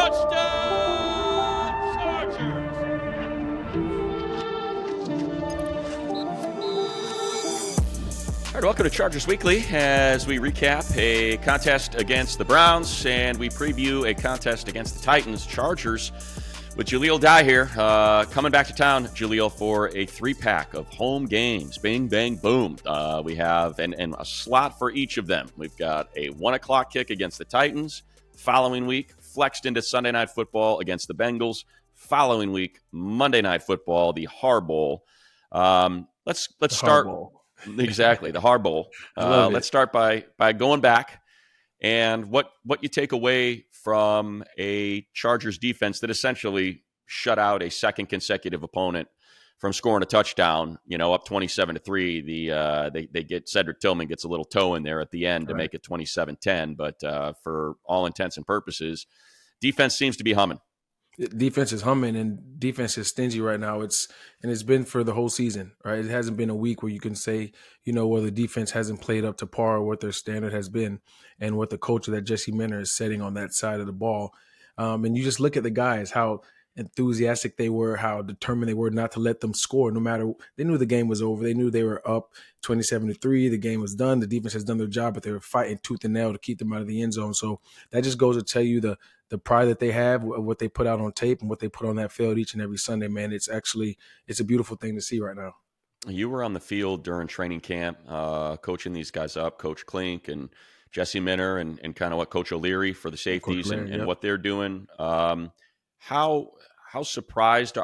Touchdown, Chargers! All right, welcome to Chargers Weekly as we recap a contest against the Browns and we preview a contest against the Titans. Chargers with Jahleel Addae here, coming back to town, Jahleel, for a 3-pack of home games. Bing, bang, boom. We have and a slot for each of them. We've got a 1 o'clock kick against the Titans. Following week, flexed into Sunday Night Football against the Bengals. Following week, Monday Night Football, the Har Bowl. Let's start. Exactly, the Har Bowl. Let's start by going back and what you take away from a Chargers defense that essentially shut out a second consecutive opponent from scoring a touchdown, up 27-3. They get Cedric Tillman gets a little toe in there at the end to make it 27-10, but for all intents and purposes, defense seems to be humming. Defense is humming and defense is stingy right now. It's been for the whole season, right? It hasn't been a week where you can say, where the defense hasn't played up to par or what their standard has been and what the culture that Jesse Minter is setting on that side of the ball. And you just look at the guys, how enthusiastic they were, how determined they were not to let them score. No matter, they knew the game was over. They knew they were up 27-3. The game was done. The defense has done their job, but they were fighting tooth and nail to keep them out of the end zone. So that just goes to tell you the pride that they have, what they put out on tape and what they put on that field each and every Sunday, man. It's a beautiful thing to see right now. You were on the field during training camp, coaching these guys up, Coach Klink and Jesse Minter and kind of what Coach O'Leary for the safeties and what they're doing. How surprised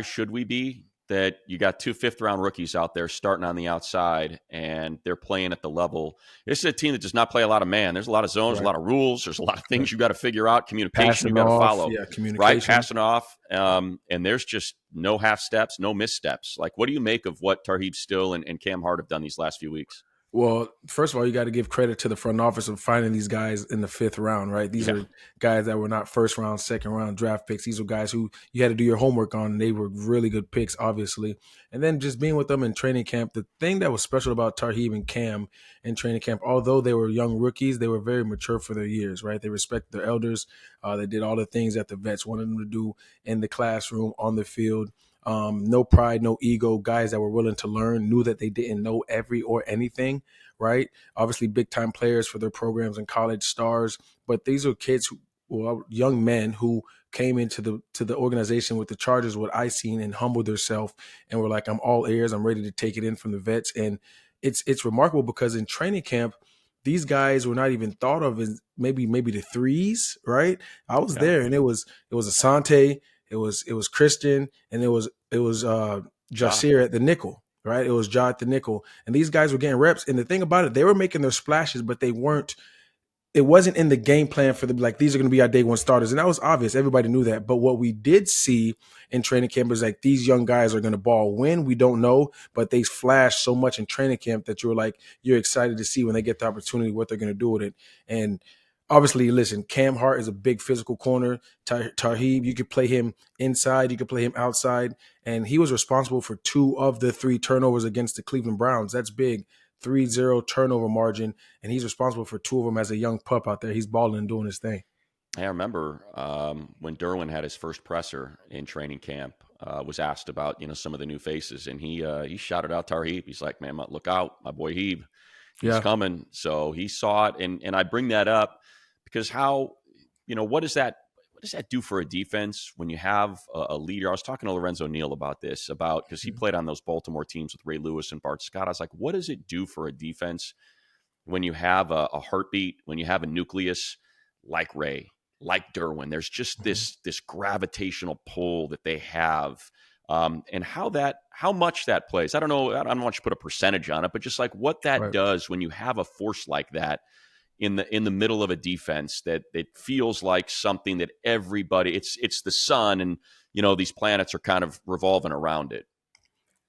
should we be that you got 2 fifth-round rookies out there starting on the outside and they're playing at the level? This is a team that does not play a lot of man. There's a lot of zones, a lot of rules. There's a lot of things you got to figure out. Communication you got to follow. Yeah, communication. Right, passing off. And there's just no half steps, no missteps. Like, what do you make of what Tarheeb Still and Cam Hart have done these last few weeks? Well, first of all, you got to give credit to the front office of finding these guys in the 5th round, right? These are guys that were not first round, second round draft picks. These were guys who you had to do your homework on, and they were really good picks, obviously. And then just being with them in training camp, the thing that was special about Tarheeb and Cam in training camp, although they were young rookies, they were very mature for their years, right? They respected their elders. They did all the things that the vets wanted them to do in the classroom, on the field. No pride, no ego, guys that were willing to learn, knew that they didn't know every or anything, right? Obviously big time players for their programs and college stars, but these are kids young men who came into the organization with the Chargers, what I seen, and humbled themselves and were like, I'm all ears, I'm ready to take it in from the vets. And it's remarkable because in training camp, these guys were not even thought of as maybe the threes, right? I was there and it was Asante, it was Christian, and it was Jasir at the nickel, right? It was Ja at the nickel. And these guys were getting reps. And the thing about it, they were making their splashes, but it wasn't in the game plan for them. Like, these are going to be our day one starters. And that was obvious. Everybody knew that. But what we did see in training camp is like, these young guys are going to ball. When, we don't know, but they flashed so much in training camp that you're excited to see when they get the opportunity, what they're going to do with it. And obviously, listen, Cam Hart is a big physical corner. Tarheeb, you could play him inside, you could play him outside. And he was responsible for 2 of the 3 turnovers against the Cleveland Browns. That's big. 3-0 turnover margin. And he's responsible for 2 of them as a young pup out there. He's balling and doing his thing. I remember when Derwin had his first presser in training camp, was asked about, some of the new faces. And he shouted out Tarheeb. He's like, man, look out, my boy Heeb. He's coming. So he saw it. And I bring that up because what does that do for a defense when you have a leader? I was talking to Lorenzo Neal about this, because he played on those Baltimore teams with Ray Lewis and Bart Scott. I was like, what does it do for a defense when you have a heartbeat, when you have a nucleus like Ray, like Derwin? There's just this gravitational pull that they have. And how much that plays. I don't know. I don't want you to put a percentage on it, but just like what that does when you have a force like that in the middle of a defense, that it feels like something that everybody, it's the sun, and these planets are kind of revolving around it.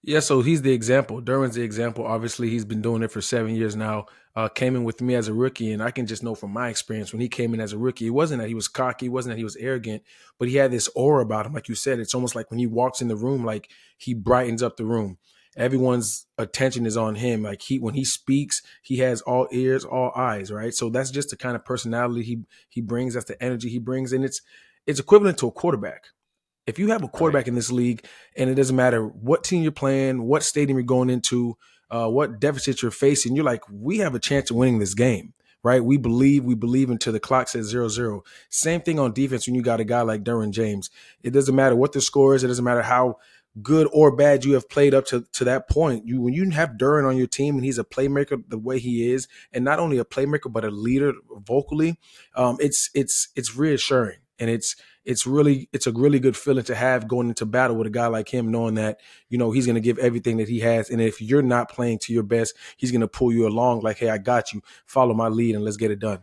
Yeah, so he's the example. Derwin's the example. Obviously, he's been doing it for 7 years now. Came in with me as a rookie, and I can just know from my experience when he came in as a rookie, it wasn't that he was cocky, it wasn't that he was arrogant, but he had this aura about him. Like you said, it's almost like when he walks in the room, like he brightens up the room. Everyone's attention is on him. Like when he speaks, he has all ears, all eyes, right? So that's just the kind of personality he brings. That's the energy he brings, and it's equivalent to a quarterback. If you have a Right. quarterback in this league, and it doesn't matter what team you're playing, what stadium you're going into, what deficit you're facing, you're like, we have a chance of winning this game, right? We believe until the clock says 0-0. Same thing on defense when you got a guy like Derwin James. It doesn't matter what the score is. It doesn't matter how good or bad you have played up to that point. When you have Derwin on your team and he's a playmaker the way he is, and not only a playmaker but a leader vocally, it's reassuring, and it's a really good feeling to have going into battle with a guy like him, knowing that, he's going to give everything that he has. And if you're not playing to your best, he's going to pull you along like, hey, I got you. Follow my lead and let's get it done.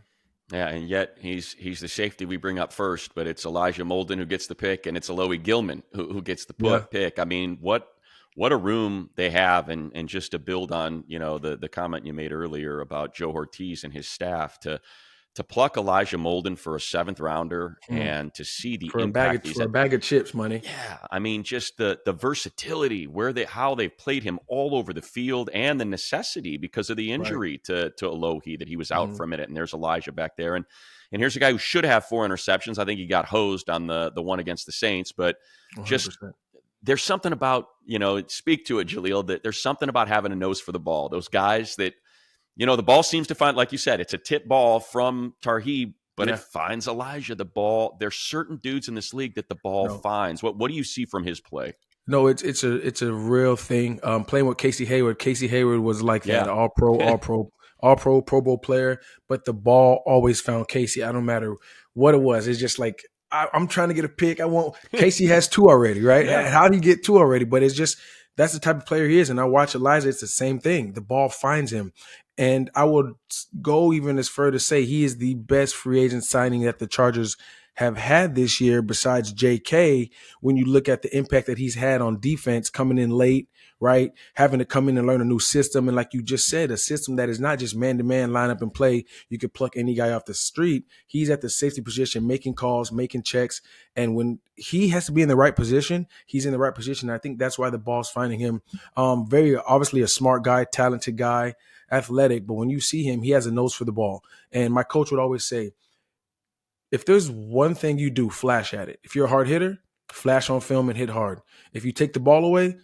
Yeah, and yet he's the safety we bring up first, but it's Elijah Molden who gets the pick, and it's Alohi Gilman who gets the Yeah. pick. I mean, what a room they have, and just to build on the comment you made earlier about Joe Ortiz and his staff to pluck Elijah Molden for a 7th rounder and to see the impact For a bag of chips money. Yeah, I mean, just the versatility, how they've played him all over the field, and the necessity because of the injury to Alohi that he was out for a minute, and there's Elijah back there, and here's a guy who should have 4 interceptions. I think he got hosed on the one against the Saints, but 100%. just there's something about, speak to it, Jahleel, that there's something about having a nose for the ball. Those guys that, the ball seems to find, like you said, it's a tip ball from Tarheeb, but it finds Elijah. The ball, there's certain dudes in this league that the ball finds. What do you see from his play? No, it's a real thing. Playing with Casey Hayward was like that, all pro, Pro Bowl player, but the ball always found Casey. I don't matter what it was. It's just like, I'm trying to get a pick. Casey has 2 already, right? Yeah. How do you get 2 already? But it's just, that's the type of player he is. And I watch Elijah, it's the same thing. The ball finds him. And I would go even as far to say he is the best free agent signing that the Chargers have had this year besides JK, when you look at the impact that he's had on defense coming in late, right? Having to come in and learn a new system. And like you just said, a system that is not just man-to-man, line up and play. You could pluck any guy off the street. He's at the safety position, making calls, making checks. And when he has to be in the right position, he's in the right position. I think that's why the ball's finding him. Very obviously a smart guy, talented guy, athletic. But when you see him, he has a nose for the ball. And my coach would always say, if there's one thing you do, flash at it. If you're a hard hitter, flash on film and hit hard. If you take the ball away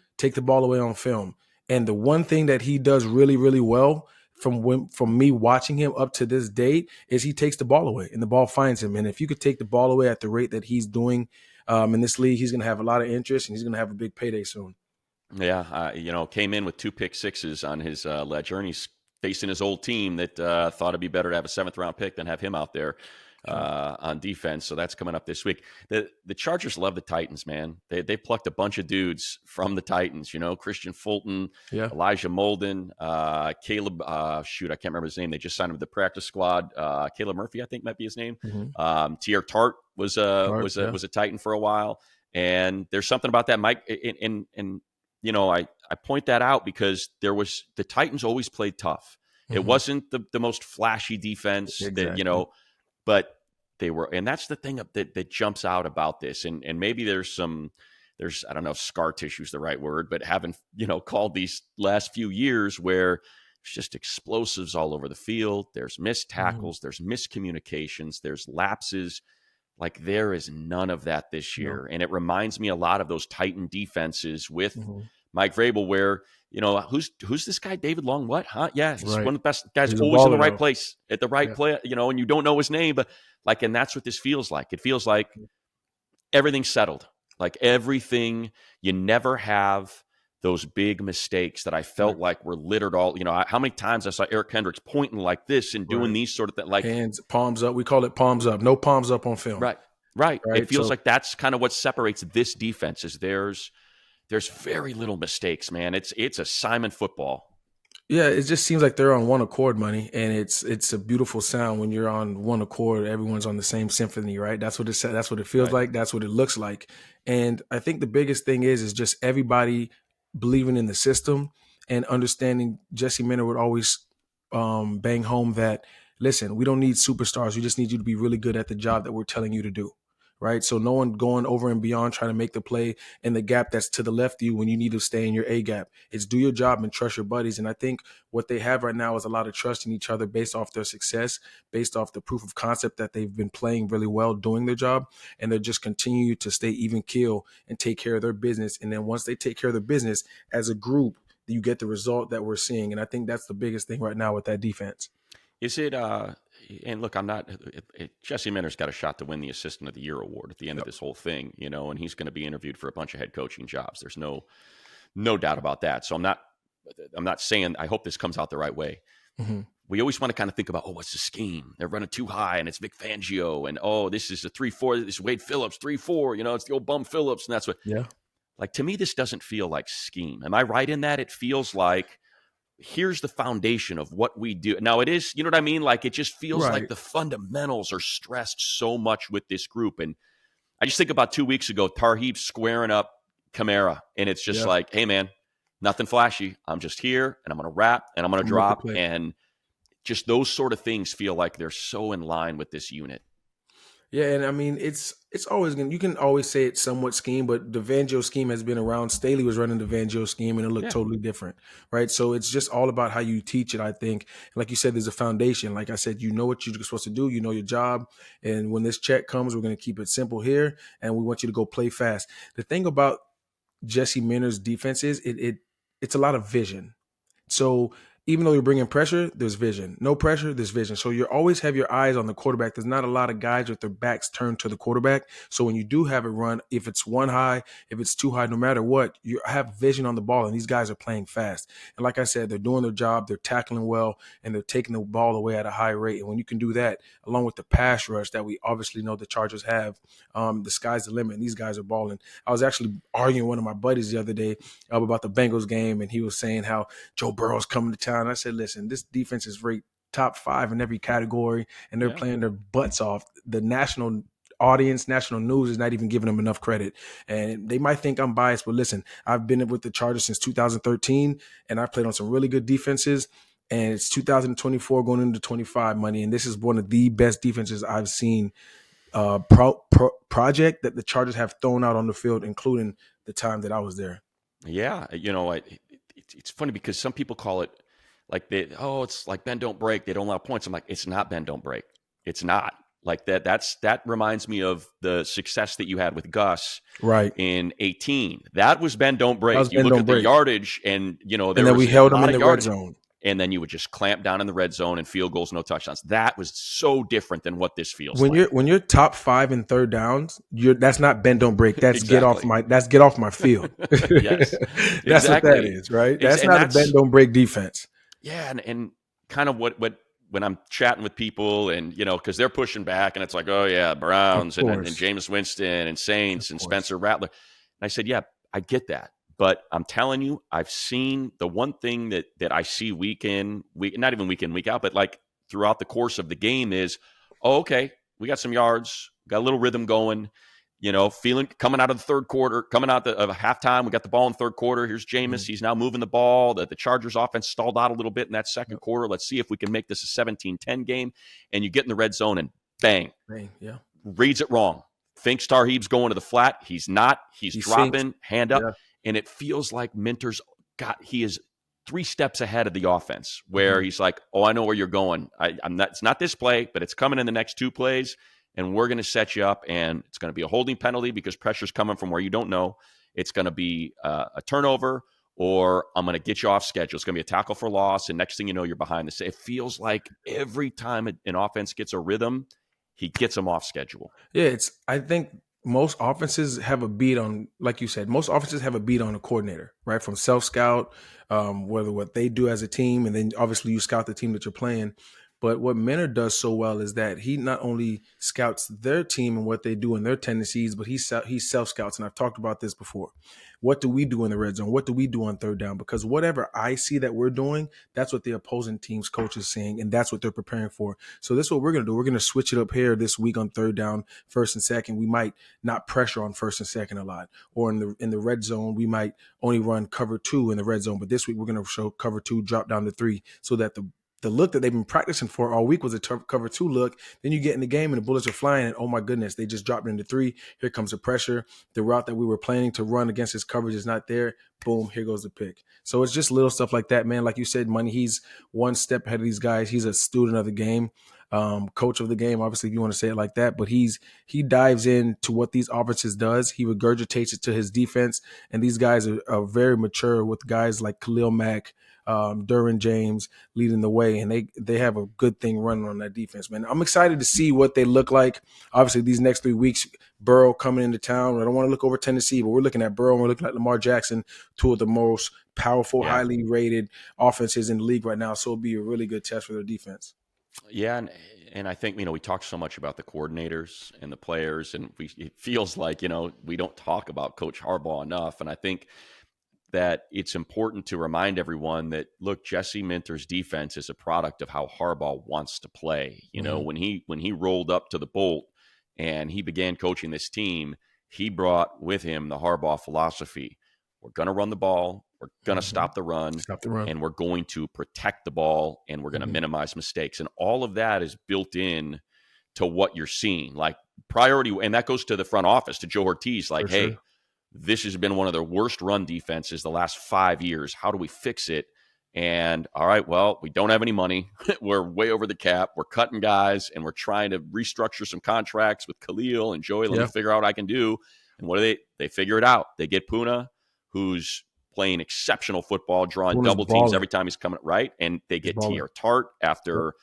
on film. And the one thing that he does really, really well from me watching him up to this date is he takes the ball away and the ball finds him. And if you could take the ball away at the rate that he's doing in this league, he's going to have a lot of interest and he's going to have a big payday soon. Yeah, came in with 2 pick sixes on his ledger, and he's facing his old team that thought it'd be better to have a 7th round pick than have him out there on defense. So that's coming up this week. The Chargers love the Titans, man. They plucked a bunch of dudes from the Titans, Christian Fulton, Elijah Molden, Caleb, I can't remember his name. They just signed him to the practice squad. Caleb Murphy, I think might be his name. Tier Tart was a Titan for a while. And there's something about that, Mike. And I point that out because the Titans always played tough. It wasn't the most flashy defense that, but they were, and that's the thing that jumps out about this. And maybe there's I don't know if scar tissue is the right word, but having, called these last few years where it's just explosives all over the field. There's missed tackles, there's miscommunications, there's lapses. Like there is none of that this year. And it reminds me a lot of those Titan defenses with Mike Vrabel where, who's this guy, David Long? What? Huh? Yeah, he's one of the best guys, he's always in the right place at the right play, and you don't know his name, but and that's what this feels like. It feels like everything's settled. Like everything, you never have those big mistakes that I felt like were littered all, how many times I saw Eric Kendricks pointing like this and doing these sort of things, like hands, palms up. We call it palms up. No palms up on film. Right. It feels like that's kind of what separates this defense is there's very little mistakes, man. It's a Simon football. Yeah, it just seems like they're on one accord, money, and it's a beautiful sound when you're on one accord. Everyone's on the same symphony, right? That's what that's what it feels like. That's what it looks like. And I think the biggest thing is just everybody believing in the system and understanding. Jesse Minter would always bang home that, listen, we don't need superstars. We just need you to be really good at the job that we're telling you to do. right? So no one going over and beyond trying to make the play in the gap that's to the left of you when you need to stay in your A gap. It's do your job and trust your buddies. And I think what they have right now is a lot of trust in each other based off their success, based off the proof of concept that they've been playing really well doing their job. And they're just continue to stay even keel and take care of their business. And then once they take care of their business as a group, you get the result that we're seeing. And I think that's the biggest thing right now with that defense. Is it, and look, Jesse Minter's got a shot to win the Assistant of the Year award at the end of this whole thing, and he's going to be interviewed for a bunch of head coaching jobs. There's no doubt about that. So I'm not saying, I hope this comes out the right way. Mm-hmm. We always want to kind of think about, what's the scheme? They're running too high and it's Vic Fangio, and this is a 3-4, this is Wade Phillips, 3-4, it's the old bum Phillips. And that's what, like, to me, this doesn't feel like scheme. Am I right in that? It feels like, here's the foundation of what we do. Now it is, you know what I mean? Like, it just feels like the fundamentals are stressed so much with this group. And I just think about 2 weeks ago, Tarheeb squaring up Kamara. And it's just like, hey man, nothing flashy. I'm just here and I'm going to wrap and I'm going to drop. And just those sort of things feel like they're so in line with this unit. Yeah, and I mean, it's always you can always say it's somewhat scheme, but the Fangio scheme has been around. Staley was running the Fangio scheme, and it looked totally different, right? So it's just all about how you teach it, I think. And like you said, there's a foundation. Like I said, you know what you're supposed to do. You know your job. And when this check comes, we're going to keep it simple here, and we want you to go play fast. The thing about Jesse Minter's defense is it's a lot of vision. So even though you're bringing pressure, there's vision. No pressure, there's vision. So you always have your eyes on the quarterback. There's not a lot of guys with their backs turned to the quarterback. So when you do have it run, if it's one high, if it's too high, no matter what, you have vision on the ball, and these guys are playing fast. And like I said, they're doing their job, they're tackling well, and they're taking the ball away at a high rate. And when you can do that, along with the pass rush that we obviously know the Chargers have, the sky's the limit, and these guys are balling. I was actually arguing with one of my buddies the other day about the Bengals game, and he was saying how Joe Burrow's coming to town. I said, listen, this defense is ranked top 5 in every category, and they're playing their butts off. The national audience, national news is not even giving them enough credit. And they might think I'm biased, but listen, I've been with the Chargers since 2013, and I've played on some really good defenses. And it's 2024 going into 25, money, and this is one of the best defenses I've seen project that the Chargers have thrown out on the field, including the time that I was there. Yeah, it's funny because some people call it like it's like bend don't break. They don't allow points. I'm like, it's not bend don't break. It's not like that. That reminds me of the success that you had with Gus, right, in 18. That was bend don't break. You look at the yardage, and and then we held them in the red zone. And then you would just clamp down in the red zone and field goals, no touchdowns. That was so different than what this feels like. When you're top 5 in third downs, that's not bend don't break. That's get off my field. Yes, that's what that is, right? That's not a bend don't break defense. Yeah, and kind of what when I'm chatting with people, and because they're pushing back, and it's like, oh yeah, Browns and Jameis Winston and Saints and Spencer Rattler, and I said, yeah, I get that. But I'm telling you, I've seen the one thing that I see week in, not even week in, week out, but like throughout the course of the game is, okay, we got some yards, got a little rhythm going, feeling coming out of the third quarter, coming out of halftime. We got the ball in the third quarter. Here's Jameis. Mm-hmm. He's now moving the ball. The Chargers offense stalled out a little bit in that second quarter. Let's see if we can make this a 17-10 game. And you get in the red zone and bang. Yeah. Reads it wrong. Thinks Tarheeb's going to the flat. He's not. He's dropping, hand up. Yeah. And it feels like Minter's he is 3 steps ahead of the offense, where he's like, oh, I know where you're going. I'm not. It's not this play, but it's coming in the next 2 plays, and we're going to set you up, and it's going to be a holding penalty because pressure's coming from where you don't know. It's going to be a turnover, or I'm going to get you off schedule. It's going to be a tackle for loss, and next thing you know, you're behind the safety. It feels like every time an offense gets a rhythm, he gets them off schedule. Yeah, I think most offenses have a beat on, like you said, most offenses have a beat on a coordinator, right? From self-scout, whether what they do as a team, and then obviously you scout the team that you're playing. But what Minter does so well is that he not only scouts their team and what they do and their tendencies, but he self-scouts. And I've talked about this before. What do we do in the red zone? What do we do on third down? Because whatever I see that we're doing, that's what the opposing team's coach is seeing, and that's what they're preparing for. So this is what we're going to do. We're going to switch it up here this week on third down, first and second. We might not pressure on first and second a lot. Or in the red zone, we might only run cover 2 in the red zone. But this week we're going to show cover 2, drop down to 3, so that the the look that they've been practicing for all week was a cover 2 look. Then you get in the game and the bullets are flying, and oh my goodness, they just dropped into 3. Here comes the pressure. The route that we were planning to run against his coverage is not there. Boom, here goes the pick. So it's just little stuff like that, man. Like you said, Money, he's one step ahead of these guys. He's a student of the game, coach of the game, obviously, if you want to say it like that. But he dives into what these offenses does. He regurgitates it to his defense, and these guys are very mature with guys like Khalil Mack, Derwin James leading the way, and they have a good thing running on that defense, man. I'm excited to see what they look like. Obviously, these next 3 weeks, Burrow coming into town. I don't want to look over Tennessee, but we're looking at Burrow and we're looking at Lamar Jackson, 2 of the most powerful, highly rated offenses in the league right now. So it'll be a really good test for their defense. Yeah, and I think, we talk so much about the coordinators and the players, and it feels like, we don't talk about Coach Harbaugh enough. And I think that it's important to remind everyone that, look, Jesse Minter's defense is a product of how Harbaugh wants to play. When he rolled up to the Bolt and he began coaching this team, he brought with him the Harbaugh philosophy. We're going to run the ball. We're going to stop the run, and we're going to protect the ball, and we're going to minimize mistakes. And all of that is built in to what you're seeing, like priority. And that goes to the front office, to Joe Ortiz, like, hey, this has been one of the worst run defenses the last 5 years. How do we fix it? And all right, well, we don't have any money. We're way over the cap. We're cutting guys, and we're trying to restructure some contracts with Khalil and Joey. Let me figure out what I can do. And what do they figure it out. They get Puna, who's playing exceptional football, drawing double teams every time he's coming, right? And they get T.R. Tart after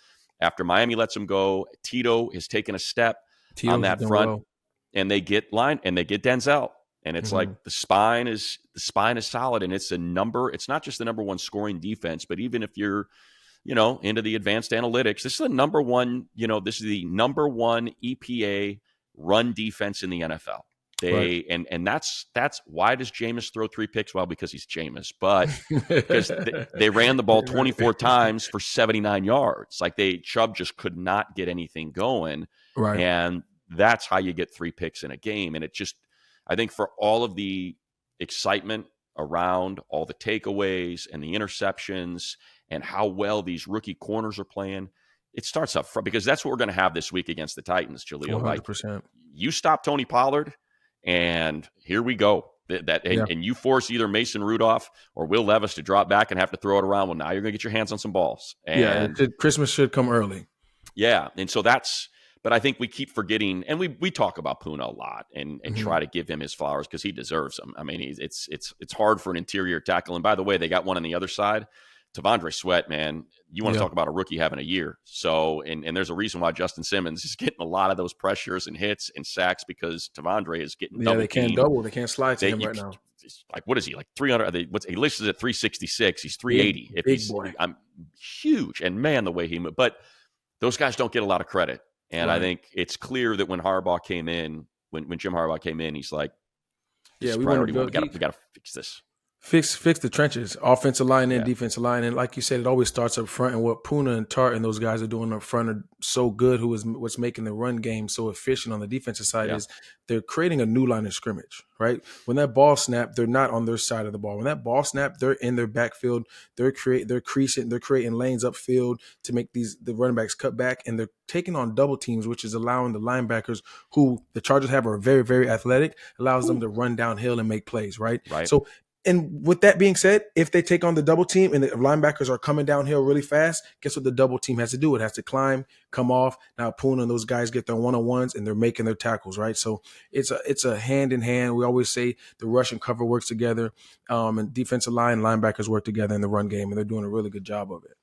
Miami lets him go. Tito has taken a step on that front, and they get Denzel. And it's like the spine is solid, and it's not just the number one scoring defense, but even if you're, into the advanced analytics, this is the number one EPA run defense in the NFL. And that's why does Jameis throw 3 picks? Well, because he's Jameis, but because they ran the ball 24 times for 79 yards. Like Chubb just could not get anything going. Right. And that's how you get 3 picks in a game. And it just, I think for all of the excitement around all the takeaways and the interceptions and how well these rookie corners are playing, it starts up front, because that's what we're going to have this week against the Titans, Jahleel. 100%. Like, you stop Tony Pollard, and here we go. And you force either Mason Rudolph or Will Levis to drop back and have to throw it around. Well, now you're going to get your hands on some balls. And Christmas should come early. Yeah, and so but I think we keep forgetting, and we talk about Puna a lot and try to give him his flowers because he deserves them. I mean, it's hard for an interior tackle. And by the way, they got one on the other side. T'Vondre Sweat, man, you want to talk about a rookie having a year. So, and there's a reason why Justin Simmons is getting a lot of those pressures and hits and sacks, because T'Vondre is getting double. They can't double. They can't slide to him right now. Like, what is he, like 300? He listed at 366. He's 380. Big boy. I'm huge. And man, the way he moved. But those guys don't get a lot of credit. And I think it's clear that when Harbaugh came in, when Jim Harbaugh came in, he's like, we got to fix this. Fix the trenches, offensive line and defensive line. And like you said, it always starts up front. And what Puna and Tart and those guys are doing up front are so good, what's making the run game so efficient on the defensive side is they're creating a new line of scrimmage, right? When that ball snapped, they're not on their side of the ball. When that ball snapped, they're in their backfield. They're creasing, they're creating lanes upfield to make the running backs cut back, and they're taking on double teams, which is allowing the linebackers, who the Chargers have are very, very athletic, allows them to run downhill and make plays, right? So, and with that being said, if they take on the double team and the linebackers are coming downhill really fast, guess what the double team has to do? It has to climb, come off. Now Puna and those guys get their one-on-ones and they're making their tackles, right? So it's a hand in hand. We always say the rush and cover works together, and defensive line, linebackers work together in the run game, and they're doing a really good job of it.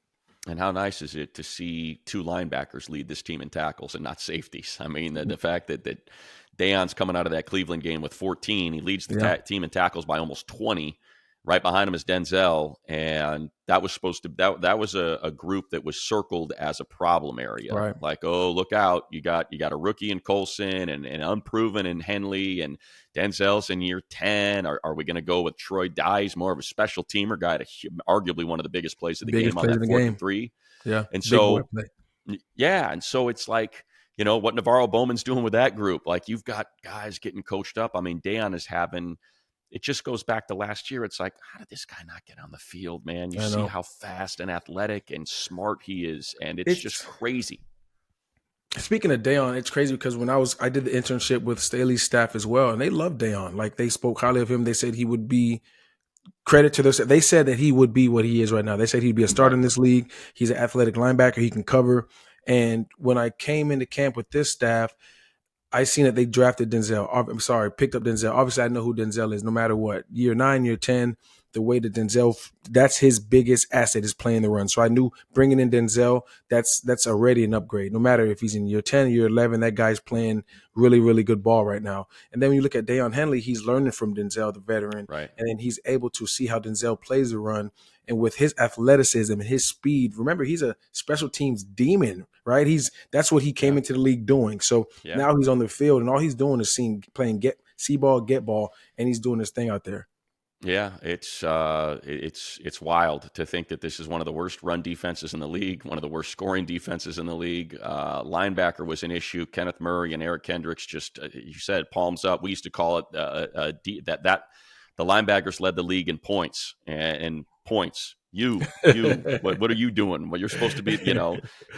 And how nice is it to see 2 linebackers lead this team in tackles and not safeties? I mean, the fact that Daion's coming out of that Cleveland game with 14. He leads the team in tackles by almost 20. Right behind him is Denzel, and that was that was a group that was circled as a problem area. Right. Like, oh, look out! You got a rookie in Colson and unproven in Henley, and Denzel's in year 10. Are we going to go with Troy Dye? He's more of a special teamer guy, arguably one of the biggest plays of the game on that 4th and 3. Yeah, and so it's like, what Navarro Bowman's doing with that group. Like, you've got guys getting coached up. I mean, Daiyan is having it just goes back to last year. It's like, how did this guy not get on the field, man? You I see know. how fast and athletic and smart he is, and it's just It's crazy. Speaking of Daiyan, it's crazy because when I did the internship with Staley's staff as well, and they loved Daiyan. Like they spoke highly of him. They said he would be credit to this. They said that he would be what he is right now. They said he'd be a starter Right. in this league. He's an athletic linebacker. He can cover. And when I came into camp with this staff, I seen that they drafted Denzel. I'm sorry, picked up Denzel. Obviously, I know who Denzel is no matter what. Year 9, year 10, the way that Denzel, that's his biggest asset is playing the run. So I knew bringing in Denzel, that's already an upgrade. No matter if he's in year 10, year 11, that guy's playing really, really good ball right now. And then when you look at Daiyan Henley, he's learning from Denzel, the veteran. Right. And then he's able to see how Denzel plays the run. And with his athleticism and his speed, remember, he's a special teams demon, right? That's what he came into the league doing. So now he's on the field, and all he's doing is playing see ball, get ball, and he's doing his thing out there. Yeah, it's wild to think that this is one of the worst run defenses in the league, one of the worst scoring defenses in the league. Linebacker was an issue. Kenneth Murray and Eric Kendricks just, you said, palms up. We used to call it that the linebackers led the league in points and points. What are you doing? What you're supposed to be,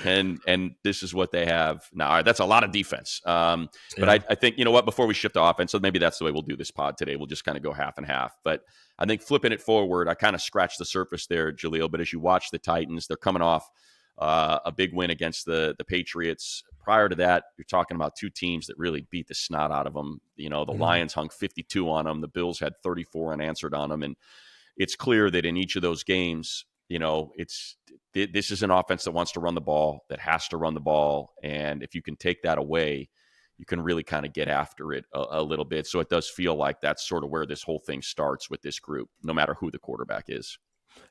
and this is what they have now. All right, that's a lot of defense. But I think, you know what, before we shift to offense, so maybe that's the way we'll do this pod today. We'll just kind of go half and half. But I think flipping it forward, I kind of scratched the surface there, Jahleel. But as you watch the Titans, they're coming off a big win against the Patriots. Prior to that, you're talking about two teams that really beat the snot out of them. The Lions hung 52 on them. The Bills had 34 unanswered on them. And it's clear that in each of those games, this is an offense that wants to run the ball, that has to run the ball. And if you can take that away, you can really kind of get after it a little bit. So it does feel like that's sort of where this whole thing starts with this group, no matter who the quarterback is.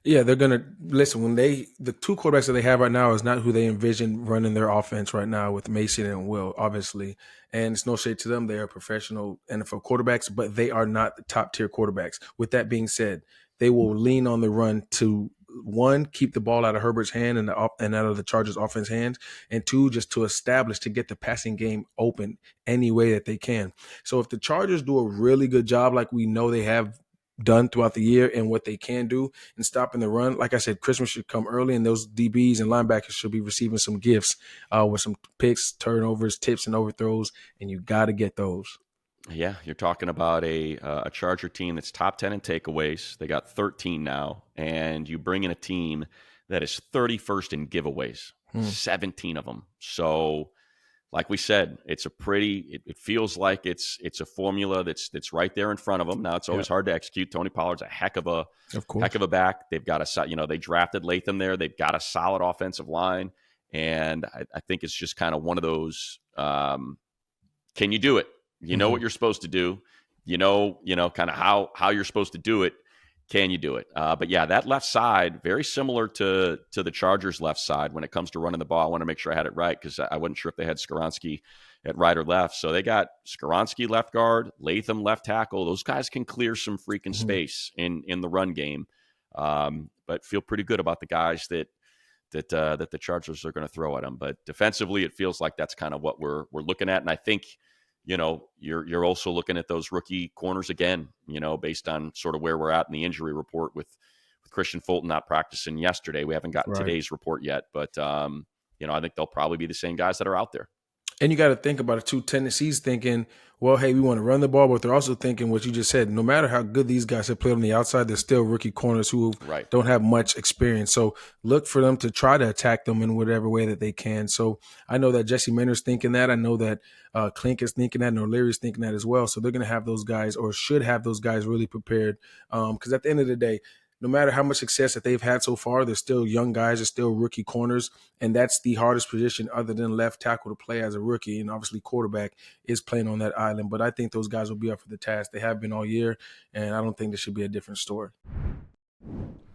Yeah, they're going to listen the two quarterbacks that they have right now is not who they envision running their offense right now with Mason and Will, obviously. And it's no shade to them. They are professional NFL quarterbacks, but they are not the top tier quarterbacks. With that being said, they will lean on the run to, one, keep the ball out of Herbert's hand and out of the Chargers offense hands, and two, just to get the passing game open any way that they can. So if the Chargers do a really good job, like we know they have done throughout the year, and what they can do in stopping the run, like I said, Christmas should come early, and those DBs and linebackers should be receiving some gifts with some picks, turnovers, tips, and overthrows, and you got to get those. Yeah, you're talking about a Charger team that's top 10 in takeaways. They got 13 now, and you bring in a team that is 31st in giveaways, 17 of them. So, like we said, it's it feels like it's a formula that's right there in front of them. Now it's always hard to execute. Tony Pollard's a heck of a back. They've got they drafted Latham there. They've got a solid offensive line, and I think it's just kind of one of those. Can you do it? You know what you're supposed to do. You know, kind of how you're supposed to do it. Can you do it? But yeah, that left side, very similar to the Chargers' left side when it comes to running the ball. I want to make sure I had it right because I wasn't sure if they had Skoronski at right or left. So they got Skoronski left guard, Latham left tackle. Those guys can clear some freaking space in the run game. But feel pretty good about the guys that the Chargers are going to throw at them. But defensively, it feels like that's kind of what we're looking at. And I think, you're also looking at those rookie corners again, based on sort of where we're at in the injury report with Christian Fulton not practicing yesterday. We haven't gotten today's report yet, but I think they'll probably be the same guys that are out there. And you got to think about it too. Tennessee's thinking, well, hey, we want to run the ball, but they're also thinking what you just said. No matter how good these guys have played on the outside, they're still rookie corners who don't have much experience. So look for them to try to attack them in whatever way that they can. So I know that Jesse Maynard's thinking that. I know that Klink is thinking that, and O'Leary's thinking that as well. So they're going to have those guys, or should have those guys, really prepared. Because at the end of the day, no matter how much success that they've had so far, they're still young guys, they're still rookie corners, and that's the hardest position other than left tackle to play as a rookie, and obviously quarterback is playing on that island. But I think those guys will be up for the task. They have been all year, and I don't think this should be a different story.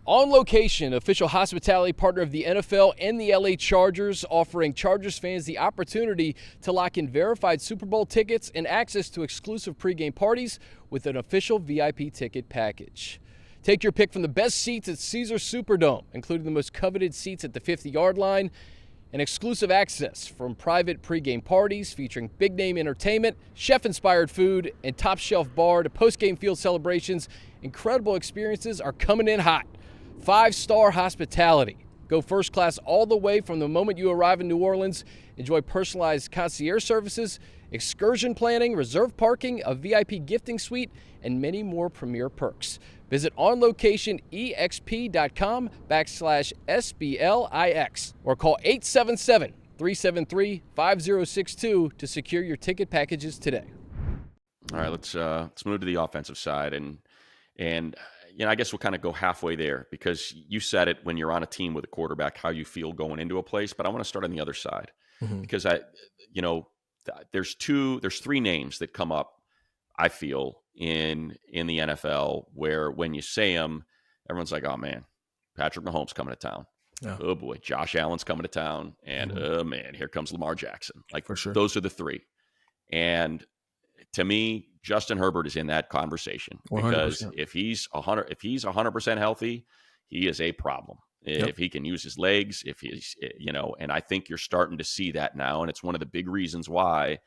On Location, official hospitality partner of the NFL and the LA Chargers, offering Chargers fans the opportunity to lock in verified Super Bowl tickets and access to exclusive pregame parties with an official VIP ticket package. Take your pick from the best seats at Caesars Superdome, including the most coveted seats at the 50-yard line, and exclusive access from private pregame parties featuring big-name entertainment, chef-inspired food, and top-shelf bar to post-game field celebrations. Incredible experiences are coming in hot. 5-star hospitality. Go first class all the way from the moment you arrive in New Orleans. Enjoy personalized concierge services, excursion planning, reserved parking, a VIP gifting suite, and many more premier perks. Visit onlocationexp.com/SBLIX or call 877-373-5062 to secure your ticket packages today. All right, let's move to the offensive side, and I guess we'll kind of go halfway there, because you said it when you're on a team with a quarterback, how you feel going into a place. But I want to start on the other side, because there's three names that come up, I feel, in the NFL, where when you say them, everyone's like, oh man, Patrick Mahomes coming to town. Yeah. Oh boy, Josh Allen's coming to town, and oh man, here comes Lamar Jackson. Like, for sure, those are the three. And to me, Justin Herbert is in that conversation, because 100%. if he's 100% healthy, he is a problem. Yep. If he can use his legs, if he's, and I think you're starting to see that now. And it's one of the big reasons why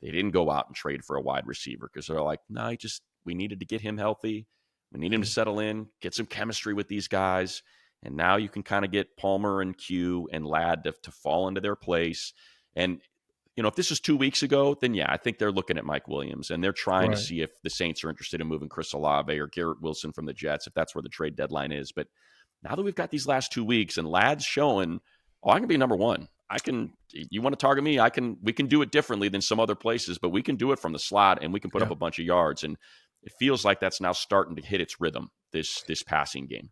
they didn't go out and trade for a wide receiver, because they're like, no, we needed to get him healthy. We need him to settle in, get some chemistry with these guys. And now you can kind of get Palmer and Q and Ladd to fall into their place. And, if this is 2 weeks ago, then yeah, I think they're looking at Mike Williams, and they're trying to see if the Saints are interested in moving Chris Olave or Garrett Wilson from the Jets, if that's where the trade deadline is. But now that we've got these last 2 weeks and Ladd's showing, I can be number one. You want to target me? We can do it differently than some other places, but we can do it from the slot, and we can put up a bunch of yards. And it feels like that's now starting to hit its rhythm, this passing game.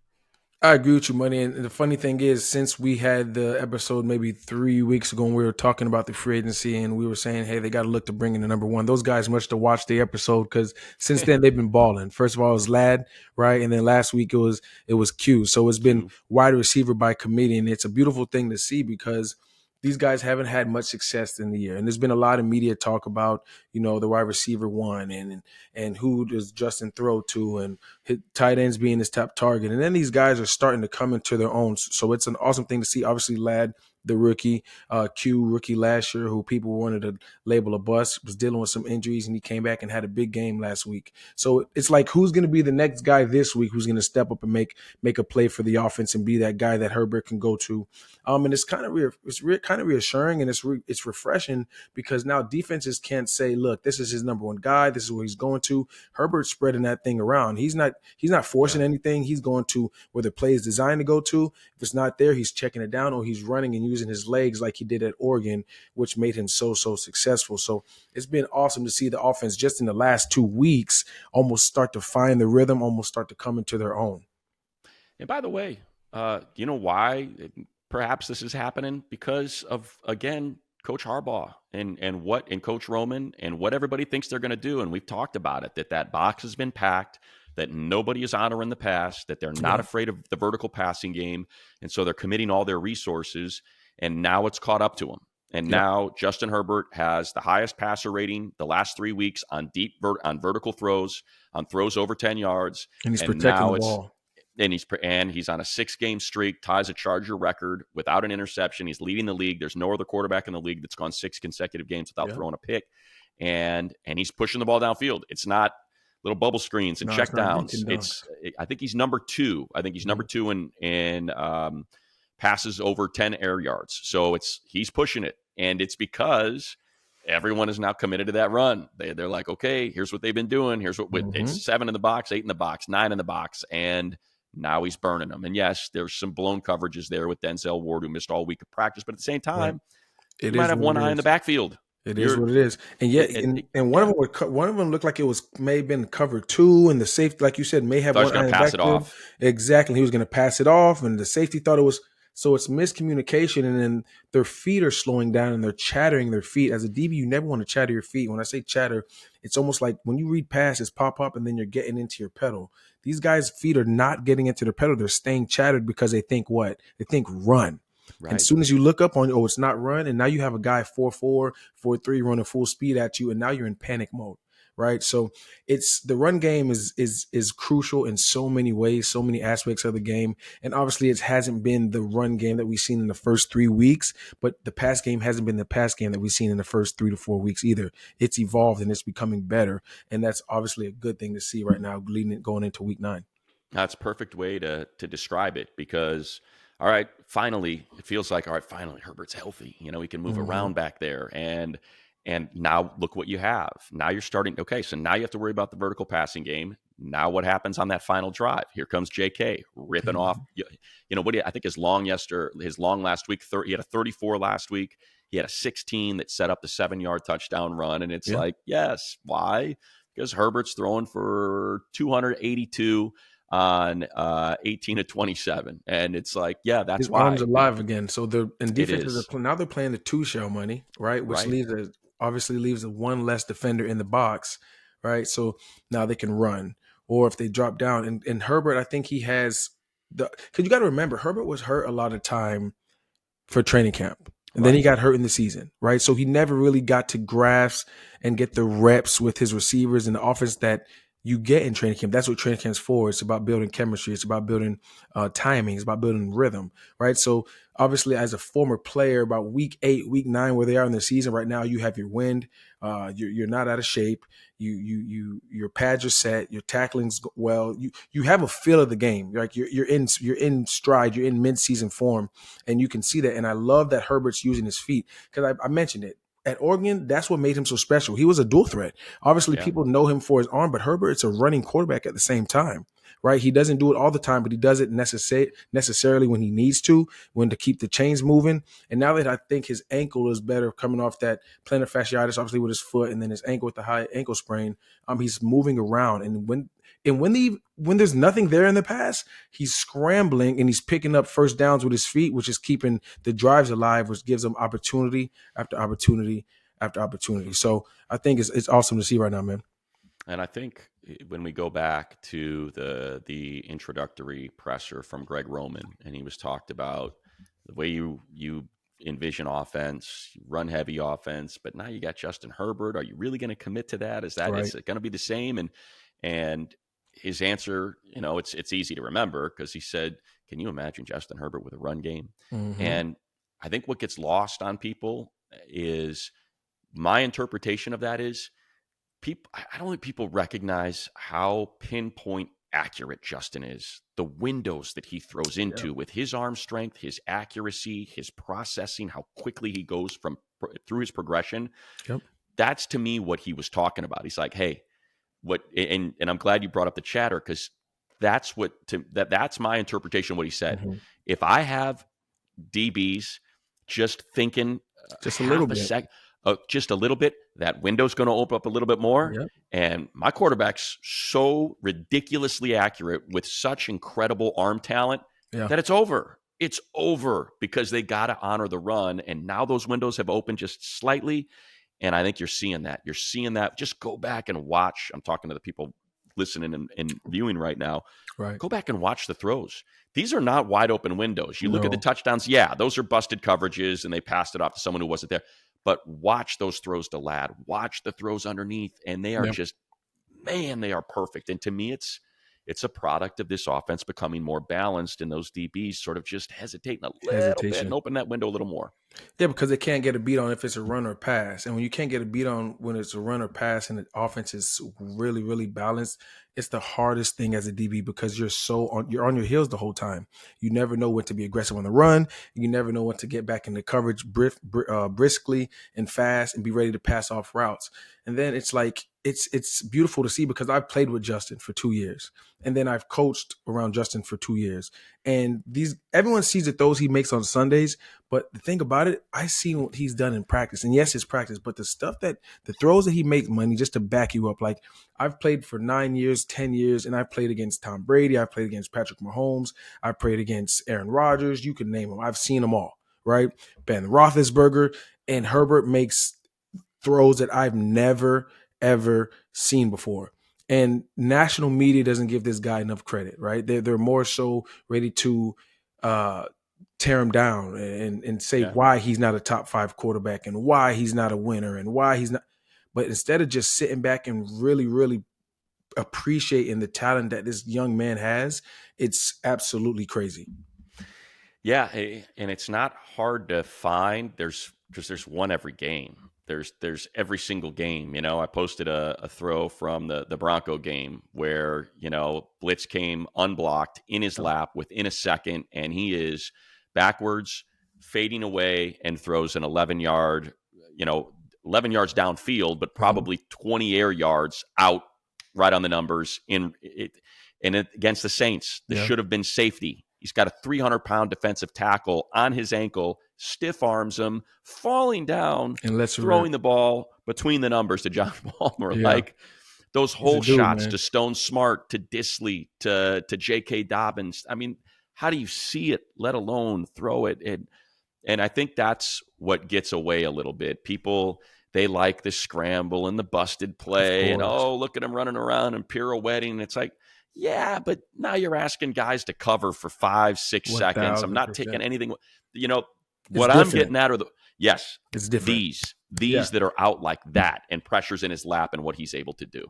I agree with you, Money. And the funny thing is, since we had the episode maybe 3 weeks ago, and we were talking about the free agency, and we were saying, hey, they got to look to bring in the number one. Those guys must have watched the episode, because since then they've been balling. First of all, it was Ladd, right? And then last week it was Q. So it's been wide receiver by committee, and it's a beautiful thing to see, because these guys haven't had much success in the year. And there's been a lot of media talk about, the wide receiver one and who does Justin throw to, and tight ends being his top target. And then these guys are starting to come into their own. So it's an awesome thing to see. Obviously, Ladd, the rookie, Q, rookie last year, who people wanted to label a bust, was dealing with some injuries, and he came back and had a big game last week. So it's like, who's going to be the next guy this week who's going to step up and make a play for the offense and be that guy that Herbert can go to? And it's kind of reassuring, and it's refreshing, because now defenses can't say, look, this is his number one guy, this is where he's going to. Herbert's spreading that thing around. He's not forcing anything. He's going to where the play is designed to go to. If it's not there, he's checking it down, or he's running and using his legs like he did at Oregon, which made him so successful. So it's been awesome to see the offense just in the last 2 weeks almost start to find the rhythm, almost start to come into their own. And by the way, you know why perhaps this is happening? Because of, again, Coach Harbaugh and Coach Roman and what everybody thinks they're going to do. And we've talked about it, that box has been packed, that nobody is honoring the pass, that they're not afraid of the vertical passing game. And so they're committing all their resources, and now it's caught up to them. And now Justin Herbert has the highest passer rating the last 3 weeks on on vertical throws, on throws over 10 yards. And he's protecting the ball. And he's on a 6-game streak, ties a Charger record without an interception. He's leading the league. There's no other quarterback in the league that's gone 6 consecutive games without throwing a pick. And he's pushing the ball downfield. It's not little bubble screens and check downs. I think he's number 2. I think he's number 2 in passes over 10 air yards. So he's pushing it, and it's because everyone is now committed to that run. They're like, okay, here's what they've been doing. Here's what it's 7 in the box, 8 in the box, 9 in the box, and now he's burning them. And yes, there's some blown coverages there with Denzel Ward, who missed all week of practice, but at the same time, you might have one eye in the backfield. It is what it is, and yet, and one of them looked like it may have been cover 2, and the safety, like you said, may have one eye in the backfield. Off. Exactly, he was going to pass it off, and the safety thought it was. So it's miscommunication, and then their feet are slowing down, and they're chattering their feet. As a DB, you never want to chatter your feet. When I say chatter, it's almost like when you read passes, pop up, and then you're getting into your pedal. These guys' feet are not getting into their pedal. They're staying chattered because they think what? They think run. Right. And as soon as you look up on, it's not run, and now you have a guy 4.4, 4.3 running full speed at you, and now you're in panic mode. right? So it's the run game is crucial in so many ways, so many aspects of the game. And obviously it hasn't been the run game that we've seen in the first 3 weeks, but the pass game hasn't been the pass game that we've seen in the first 3 to 4 weeks either. It's evolved and it's becoming better. And that's obviously a good thing to see right now, going into week 9. That's a perfect way to describe it because, all right, finally, it feels like, all right, finally, Herbert's healthy. You know, he can move around back there. And now look what you have. Now you're starting, okay, so now you have to worry about the vertical passing game. Now what happens on that final drive? Here comes JK ripping off, you know, I think his long last week, he had a 34 last week. He had a 16 that set up the 7-yard touchdown run. And it's like, yes, why? Because Herbert's throwing for 282 on 18 to 27. And it's like, yeah, that's His why. arms are live again. So defenses now they're playing the 2 shell money, right? Which obviously leaves one less defender in the box, right? So now they can run. Or if they drop down. And Herbert, I think he has because you got to remember, Herbert was hurt a lot of time for training camp. And then he got hurt in the season, right? So he never really got to grasp and get the reps with his receivers and the offense that you get in training camp. That's what training camp is for. It's about building chemistry. It's about building timing. It's about building rhythm, right? So obviously as a former player, about week 8, week 9, where they are in the season right now, you have your wind. You're not out of shape. Your pads are set. Your tackling's well. You have a feel of the game. Like you're in stride. You're in mid-season form, and you can see that. And I love that Herbert's using his feet because I mentioned it. At Oregon, that's what made him so special. He was a dual threat. Obviously, people know him for his arm, but Herbert's a running quarterback at the same time, right? He doesn't do it all the time, but he does it necessarily when he needs to, when to keep the chains moving. And now that I think his ankle is better coming off that plantar fasciitis, obviously with his foot, and then his ankle with the high ankle sprain, he's moving around. And when there's nothing there in the pass, he's scrambling and he's picking up first downs with his feet, which is keeping the drives alive, which gives them opportunity after opportunity after opportunity. So I think it's awesome to see right now, man. And I think when we go back to the introductory presser from Greg Roman, and he was talked about the way you envision offense, run heavy offense, but now you got Justin Herbert. Are you really going to commit to that? Is it going to be the same? And his answer, you know, it's easy to remember because he said, "Can you imagine Justin Herbert with a run game?" And I think what gets lost on people is my interpretation of that is I don't think people recognize how pinpoint accurate Justin is. The windows that he throws into with his arm strength, his accuracy, his processing, how quickly he goes through his progression. That's to me what he was talking about. He's like, hey, and I'm glad you brought up the chatter because that's my interpretation of what he said. If I have DBs just thinking just a little bit, just a little bit, that window's going to open up a little bit more. And my quarterback's so ridiculously accurate with such incredible arm talent that it's over. It's over because they got to honor the run. And now those windows have opened just slightly. And I think you're seeing that. You're seeing that. Just go back and watch. I'm talking to the people listening and viewing right now. Go back and watch the throws. These are not wide open windows. You look at the touchdowns. Yeah, those are busted coverages and they passed it off to someone who wasn't there. But watch those throws to Ladd. Watch the throws underneath. And they are just, man, they are perfect. And to me, it's a product of this offense becoming more balanced and those DBs sort of just hesitating a little bit and open that window a little more. Yeah, because they can't get a beat on if it's a run or pass. And when you can't get a beat on when it's a run or pass and the offense is really, really balanced, it's the hardest thing as a DB because you're on your heels the whole time. You never know when to be aggressive on the run. You never know when to get back into coverage briskly and fast and be ready to pass off routes. And then it's like, it's beautiful to see because I've played with Justin for 2 years and then I've coached around Justin for 2 years. And everyone sees the throws he makes on Sundays, but the thing about it, I see what he's done in practice. And yes, it's practice, but the throws that he makes, money, just to back you up. Like I've played for 9 years, 10 years, and I've played against Tom Brady. I've played against Patrick Mahomes. I've played against Aaron Rodgers. You can name them. I've seen them all, right? Ben Roethlisberger, and Herbert makes throws that I've never, ever seen before. And national media doesn't give this guy enough credit, right? They're more so ready to tear him down and say why he's not a top 5 quarterback and why he's not a winner and why he's not. But instead of just sitting back and really, really appreciating the talent that this young man has, it's absolutely crazy. Yeah, and it's not hard to find. Because there's one every game. There's every single game. I posted a throw from the Bronco game where blitz came unblocked in his lap within a second, and he is backwards, fading away, and throws an 11-yard, 11 yards downfield, but probably 20 air yards out, right on the numbers against the Saints. This should have been safety. He's got a 300-pound defensive tackle on his ankle, stiff arms him, falling down, and throwing the ball between the numbers to John Palmer. Yeah. Like those whole shots to Stone Smart, to Disley, to J.K. Dobbins. I mean, how do you see it, let alone throw it? And I think that's what gets away a little bit. People, they like the scramble and the busted play and, look at him running around and pirouetting. It's like, yeah, but now you're asking guys to cover for 5-6 seconds. I'm not taking anything. What I'm getting at are it's different. These that are out like that, and pressure's in his lap and what he's able to do.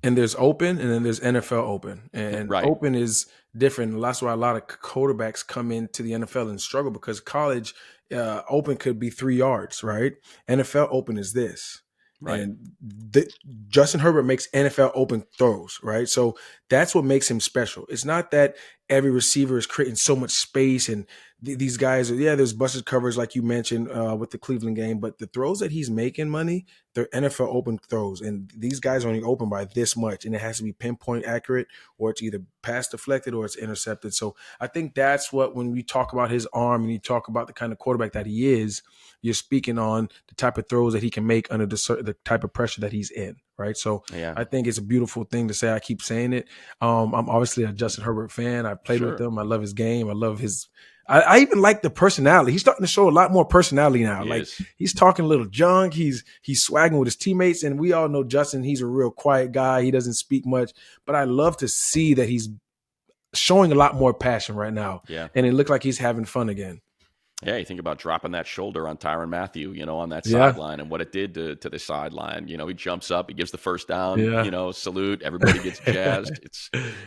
And there's open, and then there's NFL open. And open is different. That's why a lot of quarterbacks come into the NFL and struggle, because college open could be 3 yards, right? NFL open is this. Right. And Justin Herbert makes NFL open throws, right? So that's what makes him special. It's not that every receiver is creating so much space, and these guys are, there's busted covers like you mentioned with the Cleveland game, but the throws that he's making, Money, they're NFL open throws, and these guys are only open by this much, and it has to be pinpoint accurate, or it's either pass deflected or it's intercepted. So I think that's what, when we talk about his arm and you talk about the kind of quarterback that he is, you're speaking on the type of throws that he can make under the type of pressure that he's in, right? So I think it's a beautiful thing to say. I keep saying it. I'm obviously a Justin Herbert fan. I played with him. I love his game. I love his – I even like the personality. He's starting to show a lot more personality now. He's talking a little junk. He's swagging with his teammates, and we all know Justin, he's a real quiet guy. He doesn't speak much. But I love to see that he's showing a lot more passion right now. Yeah. And it looked like he's having fun again. Yeah, you think about dropping that shoulder on Tyrann Mathieu, on that sideline, and what it did to the sideline. He jumps up, he gives the first down, salute, everybody gets jazzed.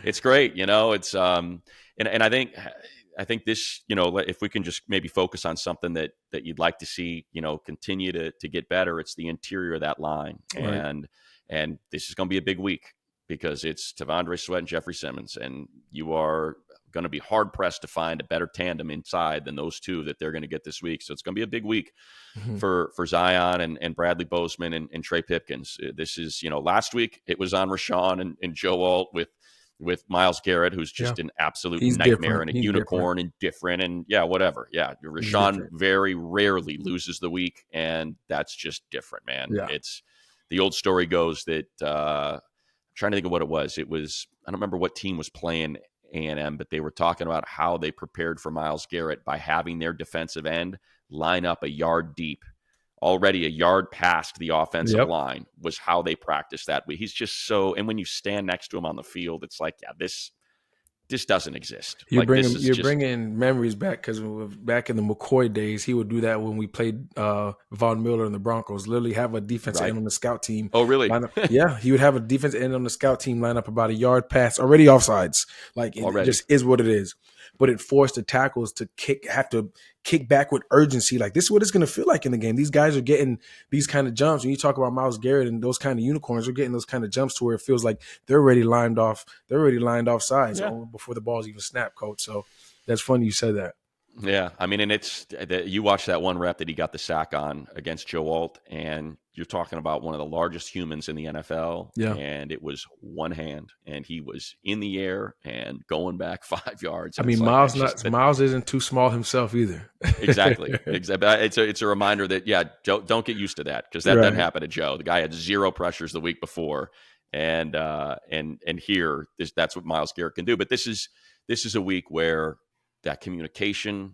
It's great, it's and I think this, if we can just maybe focus on something that you'd like to see, continue to get better, it's the interior of that line. Right. And this is going to be a big week, because it's T'Vondre Sweat and Jeffrey Simmons, and you are going to be hard-pressed to find a better tandem inside than those two that they're going to get this week. So it's going to be a big week for Zion and Bradley Bozeman and Trey Pipkins. This is, last week it was on Rashawn and Joe Alt with Myles Garrett, who's just an absolute nightmare and a unicorn and different and whatever. Yeah, Rashawn very rarely loses the week, and that's just different, man. Yeah. It's the old story goes that I'm trying to think of what it was. I don't remember what team was playing A&M, but they were talking about how they prepared for Myles Garrett by having their defensive end line up a yard deep, already a yard past the offensive line, was how they practiced that week. He's just so, and when you stand next to him on the field, it's like, this doesn't exist. You're bringing memories back, because back in the McCoy days, he would do that when we played Von Miller and the Broncos. Literally have a defensive end on the scout team. Oh, really? He would have a defensive end on the scout team line up about a yard past, already offsides. It just is what it is. But it forced the tackles to have to kick back with urgency. This is what it's going to feel like in the game. These guys are getting these kind of jumps. When you talk about Myles Garrett and those kind of unicorns, they're getting those kind of jumps to where it feels like they're already lined off. They're already lined off sides before the ball's even snapped, Coach. So that's funny you said that. Yeah, I mean, and it's you watch that one rep that he got the sack on against Joe Alt, and you're talking about one of the largest humans in the NFL, and it was one hand, and he was in the air and going back 5 yards. I mean, Myles isn't too small himself either. Exactly. It's a reminder that don't get used to that, because that doesn't happen to Joe. The guy had zero pressures the week before, and here that's what Myles Garrett can do. But this is a week where that communication,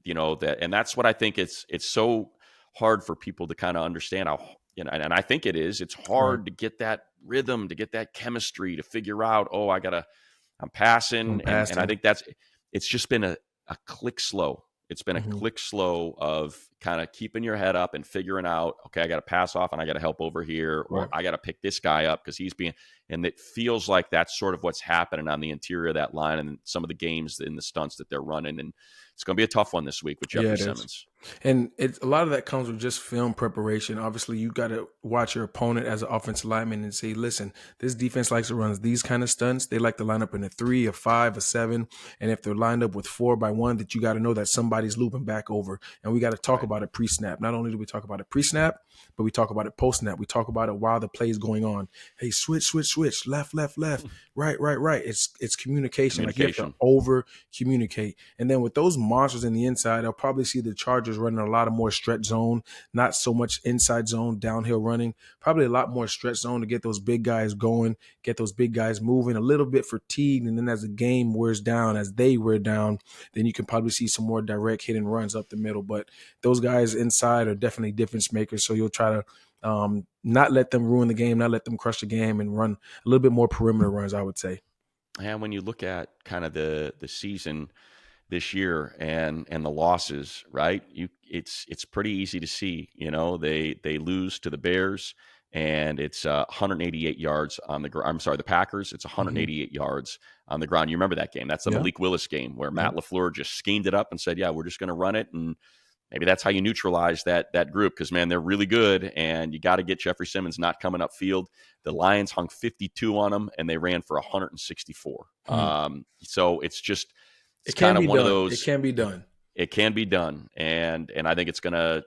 and that's what I think it's so hard for people to kind of understand how, and I think it's hard to get that rhythm, to get that chemistry, to figure out, I'm passing. And I think it's just been a click slow It's been a Mm-hmm. click slow of kind of keeping your head up and figuring out, okay, I got to pass off and I got to help over here, or Right. I got to pick this guy up because he's being, and it feels like that's sort of what's happening on the interior of that line and some of the games in the stunts that they're running. And it's going to be a tough one this week with Yeah, Jeffrey it is. Simmons. And a lot of that comes with just film preparation. Obviously, you got to watch your opponent as an offensive lineman and say, listen, this defense likes to run these kind of stunts. They like to line up in a 3, a 5, a 7. And if they're lined up with 4-by-1, that you got to know that somebody's looping back over. And we got to talk about it pre-snap. Not only do we talk about it pre-snap, but we talk about it post-snap. We talk about it while the play is going on. Hey, switch, left, right. It's communication. Like you have to over communicate. And then with those monsters in the inside, I'll probably see the Chargers running a lot of more stretch zone, not so much inside zone, downhill running, probably a lot more stretch zone to get those big guys going, get those big guys moving, a little bit fatigued. And then as the game wears down, as they wear down, then you can probably see some more direct hit and runs up the middle. But those guys inside are definitely difference makers. So you'll try to not let them ruin the game, not let them crush the game, and run a little bit more perimeter runs, I would say. And when you look at kind of the season this year and the losses, right? It's pretty easy to see. They lose to the Bears, and it's 188 yards on the ground. I'm sorry, the Packers. It's 188 yards on the ground. You remember that game? That's the Malik Willis game where Matt LaFleur just schemed it up and said, "Yeah, we're just going to run it." And maybe that's how you neutralize that group, because, man, they're really good, and you got to get Jeffrey Simmons not coming upfield. The Lions hung 52 on them, and they ran for 164. So it's just it's kind of one of those. It can be done. It can be done, and I think it's gonna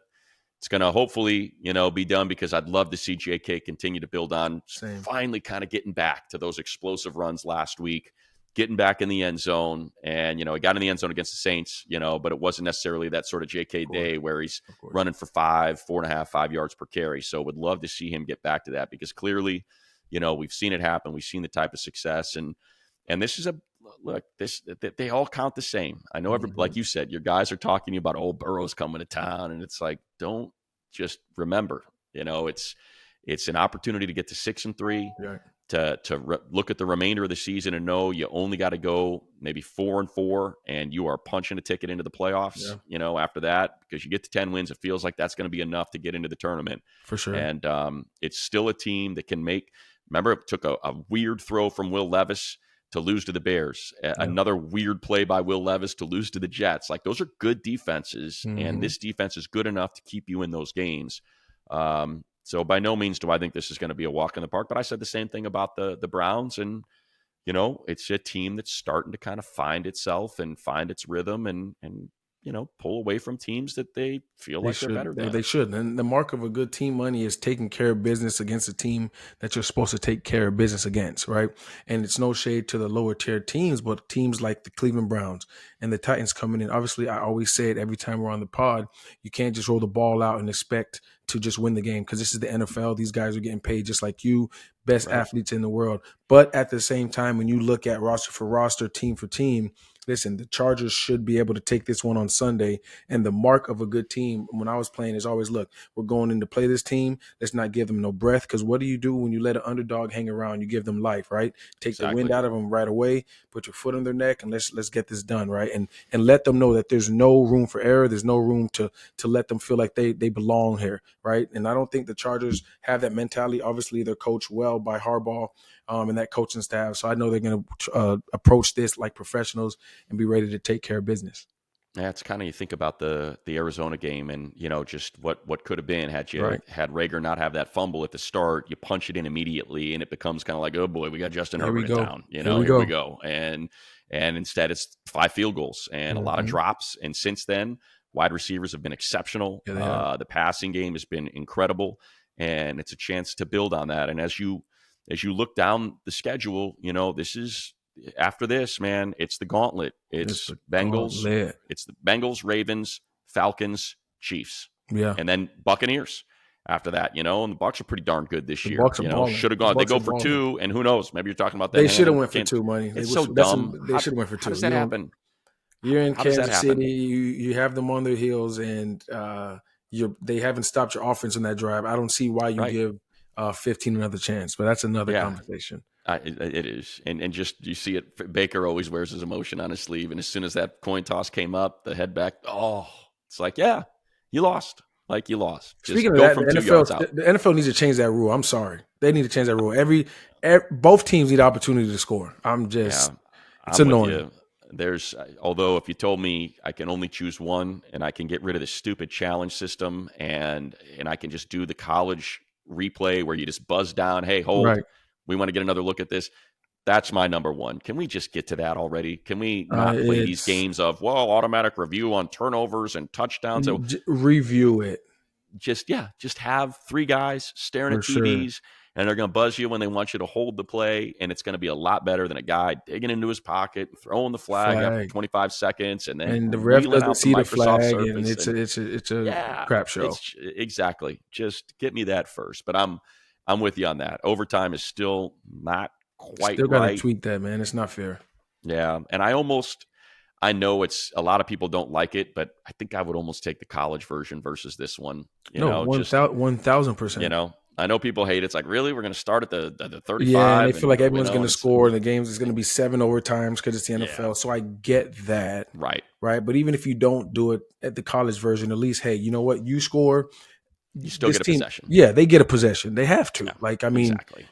hopefully be done, because I'd love to see JK continue to build on finally kind of getting back to those explosive runs last week, getting back in the end zone. And, he got in the end zone against the Saints, but it wasn't necessarily that sort of JK day where he's running for 4.5, 5 yards per carry. So would love to see him get back to that, because clearly, we've seen it happen. We've seen the type of success, and this is they all count the same. I know like you said, your guys are talking about, oh, Burrow's coming to town. And it's like, don't just remember, it's an opportunity to get to 6-3, to look at the remainder of the season and know you only got to go maybe 4-4, and you are punching a ticket into the playoffs, after that, because you get to 10 wins. It feels like that's going to be enough to get into the tournament for sure. And it's still a team that can remember, it took a weird throw from Will Levis to lose to the Bears, another weird play by Will Levis to lose to the Jets. Like, those are good defenses, and this defense is good enough to keep you in those games. So by no means do I think this is going to be a walk in the park, but I said the same thing about the Browns, and it's a team that's starting to kind of find itself and find its rhythm, and pull away from teams that they feel like they're better than. They should. And the mark of a good team money is taking care of business against a team that you're supposed to take care of business against, right? And it's no shade to the lower tier teams, but teams like the Cleveland Browns and the Titans coming in. Obviously, I always say it every time we're on the pod, you can't just roll the ball out and expect to just win the game, because this is the NFL. These guys are getting paid just like you, best athletes in the world. But at the same time, when you look at roster for roster, team for team, listen, the Chargers should be able to take this one on Sunday. And the mark of a good team, when I was playing, is always, look, we're going in to play this team. Let's not give them no breath, because what do you do when you let an underdog hang around? You give them life, right? Take the wind out of them right away, put your foot on their neck, and let's get this done, right? And let them know that there's no room for error. There's no room to let them feel like they belong here, right? And I don't think the Chargers have that mentality. Obviously, they're coached well by Harbaugh and that coaching staff. So I know they're going to approach this like professionals and be ready to take care of business. Yeah, it's kind of, you think about the Arizona game, and just what could have been had Rager not have that fumble at the start. You punch it in immediately, and it becomes kind of like, oh boy, we got Justin Herbert in town. Here we go. And instead, it's 5 field goals and a lot of drops. And since then, wide receivers have been exceptional. The passing game has been incredible, and it's a chance to build on that. And as you look down the schedule, this is. After this, man, it's the gauntlet. It's the Bengals. It's the Bengals, Ravens, Falcons, Chiefs. Yeah. And then Buccaneers after that, and the Bucs are pretty darn good this year. Should have gone. They go for 2, and who knows? Maybe you're talking about that. They should have went for 2 money. It's so dumb. They should have went for 2. How does that happen? You're in Kansas City. You have them on their heels, and they haven't stopped your offense in that drive. I don't see why you give 15 another chance, but that's another conversation. It is. And just you see it. Baker always wears his emotion on his sleeve. And as soon as that coin toss came up, the head back, it's like, yeah, you lost. Like you lost. Just Speaking of go that, from the 2 yards NFL, out. the NFL needs to change that rule. I'm sorry. They need to change that rule. Both teams need opportunity to score. It's I'm annoying. with you. Although if you told me I can only choose one and I can get rid of this stupid challenge system and I can just do the college replay where you just buzz down, hey, hold, Right. we want to get another look at this. That's my number one. Can we just get to that already? Can we not play these games of, automatic review on turnovers and touchdowns? Review it. Just have three guys staring at TVs and they're going to buzz you when they want you to hold the play. And it's going to be a lot better than a guy digging into his pocket, throwing the flag after 25 seconds. And then the ref doesn't see the flag surface and it's a crap show. Exactly. Just get me that first. But I'm with you on that. Overtime is still not quite still gotta right. tweak that, man. It's not fair. Yeah. And I know it's a lot of people don't like it, but I think I would almost take the college version versus this one. 1,000%. I know people hate it. It's like, really? We're going to start at the 35? Yeah, they feel like everyone's going to score in the games. It's going to be 7 overtimes because it's the NFL. Yeah. So I get that. Right. But even if you don't do it at the college version, at least, hey, you know what? You score. You still get a possession. Yeah, they get a possession. They have to. Yeah, exactly.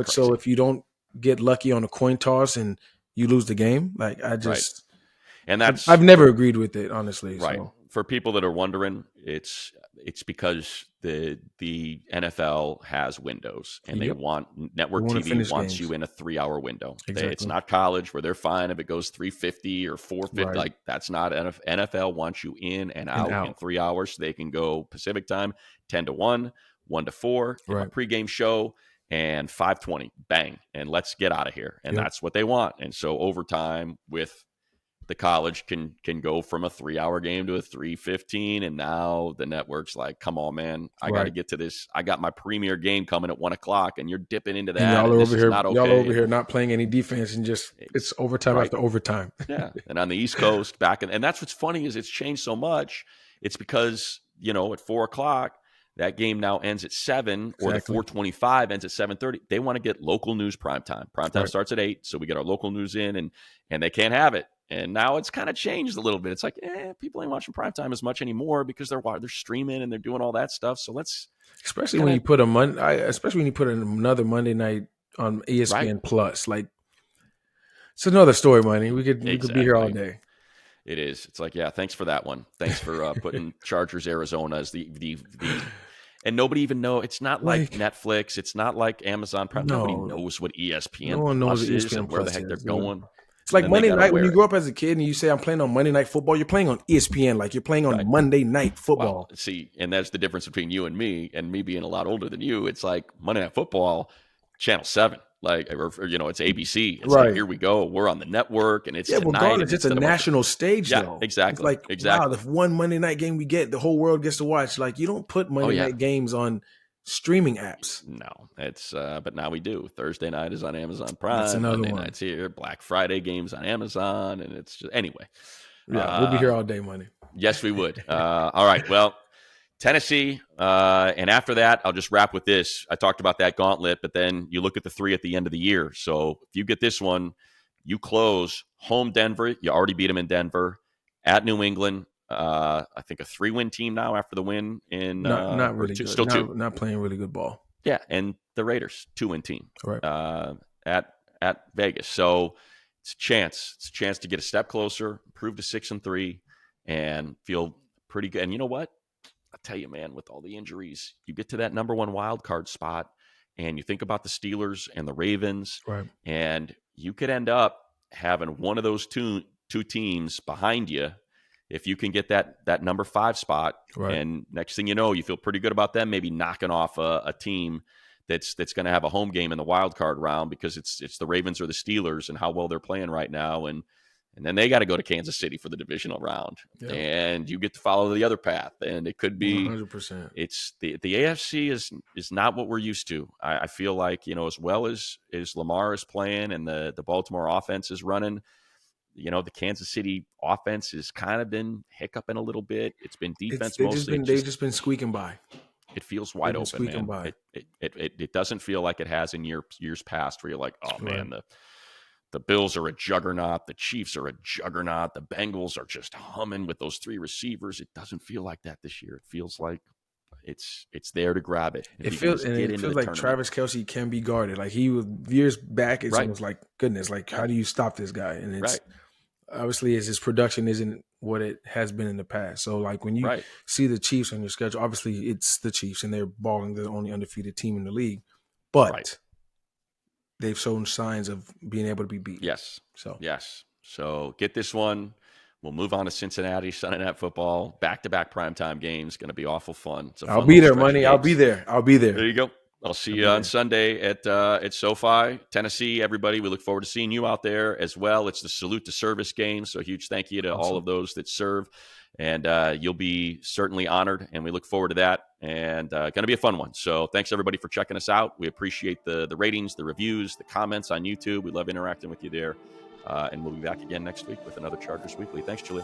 So if you don't get lucky on a coin toss and you lose the game, and I've never agreed with it, honestly. Right. So. For people that are wondering, it's because the NFL has windows and they want network TV wants games. You in a 3-hour window. Exactly. It's not college where they're fine if it goes 3:50 or 4:50. Right. Like that's not NFL wants you in and out in 3 hours. So they can go Pacific time 10 to 1, 1 to 4, a pregame show, and 5:20, bang, and let's get out of here. And that's what they want. And so overtime with the college can go from a 3-hour game to a 3:15, and now the network's like, come on, man, I got to get to this. I got my premier game coming at 1:00, and you're dipping into that. And y'all over here not playing any defense and just it's overtime after overtime. Yeah, and on the East Coast and that's what's funny is it's changed so much. It's because at 4:00. That game now ends at 7, or the 4:25 ends at 7:30. They want to get local news primetime. Primetime starts at 8, so we get our local news in, and they can't have it. And now it's kind of changed a little bit. It's like, people ain't watching primetime as much anymore because they're streaming and they're doing all that stuff. So especially when you put another Monday night on ESPN Plus, like it's another story, Money. We could be here all day. It is. It's like, thanks for that one. Thanks for putting Chargers Arizona as the and nobody even know. It's not like Netflix. It's not like Amazon Prime. No. Nobody knows what ESPN no one knows Plus what is ESPN and where the Plus heck they're is, going. It's like Monday night when you grow up as a kid and you say, I'm playing on Monday Night Football. You're playing on ESPN. Like you're playing on Monday Night Football. Well, see, and that's the difference between you and me being a lot older than you. It's like Monday Night Football, Channel 7. Like, or it's ABC. It's like, here we go. We're on the network, and it's tonight. It's a national stage, though. Exactly. It's like, wow, the one Monday night game we get, the whole world gets to watch. Like, you don't put Monday night games on streaming apps. No, it's but now we do. Thursday night is on Amazon Prime. That's another Monday one. night's here. Black Friday games on Amazon, and it's just anyway. Yeah, we'll be here all day, Money. Yes, we would. All right. Well, Tennessee, and after that, I'll just wrap with this. I talked about that gauntlet, but then you look at the 3 at the end of the year. So if you get this one, you close home Denver. You already beat them in Denver. At New England, I think a 3-win team now after the win in not really good. Still 2. Not playing really good ball. Yeah, and the Raiders, 2-win team right. At Vegas. So it's a chance. It's a chance to get a step closer, improve to 6-3, and feel pretty good. And you know what? I'll tell you, man, with all the injuries, you get to that number 1 wild card spot, and you think about the Steelers and the Ravens, and you could end up having one of those two teams behind you if you can get that number 5 spot. And next thing you know, you feel pretty good about them, maybe knocking off a team that's going to have a home game in the wild card round because it's the Ravens or the Steelers and how well they're playing right now, and then they got to go to Kansas City for the divisional round, and you get to follow the other path. And it could be 100%. It's the AFC is not what we're used to. I feel like, as well as Lamar is playing and the Baltimore offense is running, the Kansas City offense has kind of been hiccuping a little bit. It's been defense mostly. They've just been squeaking by. It feels wide open, man. By. It doesn't feel like it has in years past where you're like, oh, man, the Bills are a juggernaut. The Chiefs are a juggernaut. The Bengals are just humming with those 3 receivers. It doesn't feel like that this year. It feels like it's there to grab it. It feels like Travis Kelce can be guarded. Like he was years back. It's almost like, goodness, like how do you stop this guy? And it's obviously his production isn't what it has been in the past. So like when you see the Chiefs on your schedule, obviously it's the Chiefs and they're balling. They're the only undefeated team in the league, but they've shown signs of being able to be beat. Yes. So get this one. We'll move on to Cincinnati, Sunday Night Football, back-to-back primetime games. Going to be awful fun. I'll be there, Money. I'll be there. There you go. I'll see you on Sunday at SoFi, Tennessee. Everybody, we look forward to seeing you out there as well. It's the Salute to Service game, so a huge thank you to all of those that serve. And you'll be certainly honored, and we look forward to that. And going to be a fun one. So thanks, everybody, for checking us out. We appreciate the ratings, the reviews, the comments on YouTube. We love interacting with you there. And we'll be back again next week with another Chargers Weekly. Thanks, Jahleel.